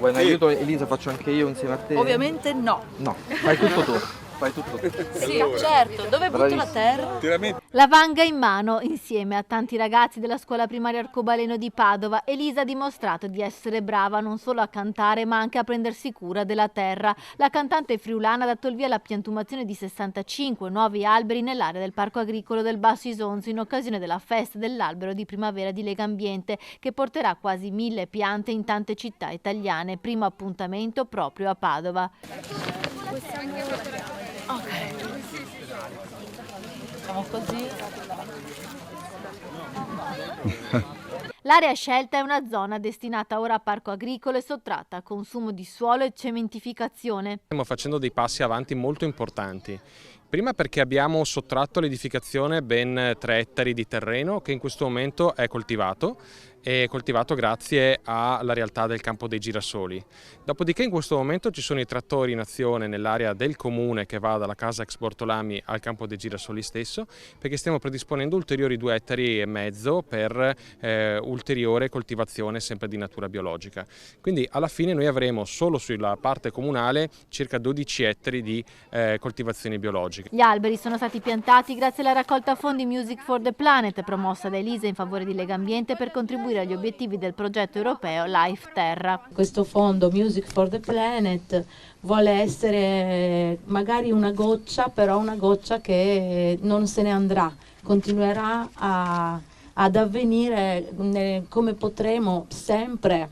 Vuoi un aiuto, Elisa? Faccio anche io insieme a te? Ovviamente no. No, fai tutto tu. Fai tutto tu. Sì, certo. Dove butto la terra? La vanga in mano, insieme a tanti ragazzi della scuola primaria Arcobaleno di Padova, Elisa ha dimostrato di essere brava non solo a cantare ma anche a prendersi cura della terra. La cantante friulana ha dato il via alla piantumazione di 65 nuovi alberi nell'area del Parco Agricolo del Basso Isonzo in occasione della festa dell'albero di primavera di Legambiente, che porterà quasi 1000 piante in tante città italiane. Primo appuntamento proprio a Padova. Facciamo così. L'area scelta è una zona destinata ora a parco agricolo e sottratta a consumo di suolo e cementificazione. Stiamo facendo dei passi avanti molto importanti. Prima perché abbiamo sottratto all'edificazione ben 3 ettari di terreno che in questo momento è coltivato grazie alla realtà del campo dei girasoli. Dopodiché in questo momento ci sono i trattori in azione nell'area del comune che va dalla casa ex Bortolami al campo dei girasoli stesso, perché stiamo predisponendo ulteriori 2,5 ettari per ulteriore coltivazione sempre di natura biologica. Quindi alla fine noi avremo solo sulla parte comunale circa 12 ettari di coltivazioni biologiche. Gli alberi sono stati piantati grazie alla raccolta fondi Music for the Planet, promossa da Elisa in favore di Legambiente per contribuire agli obiettivi del progetto europeo Life Terra. Questo fondo Music for the Planet vuole essere magari una goccia, però una goccia che non se ne andrà, continuerà ad avvenire come potremo sempre,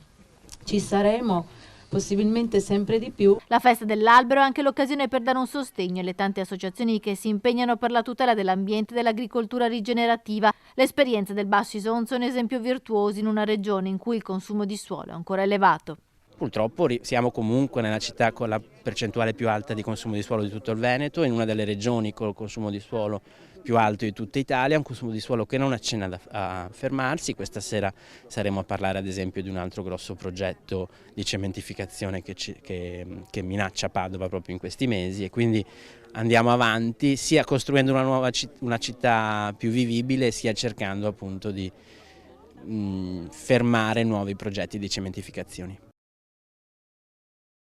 ci saremo possibilmente sempre di più. La festa dell'albero è anche l'occasione per dare un sostegno alle tante associazioni che si impegnano per la tutela dell'ambiente e dell'agricoltura rigenerativa. L'esperienza del Basso Isonzo è un esempio virtuoso in una regione in cui il consumo di suolo è ancora elevato. Purtroppo siamo comunque nella città con la percentuale più alta di consumo di suolo di tutto il Veneto, in una delle regioni con il consumo di suolo più alto di tutta Italia, un consumo di suolo che non accenna a fermarsi. Questa sera saremo a parlare ad esempio di un altro grosso progetto di cementificazione che minaccia Padova proprio in questi mesi, e quindi andiamo avanti sia costruendo una città più vivibile, sia cercando appunto di fermare nuovi progetti di cementificazione.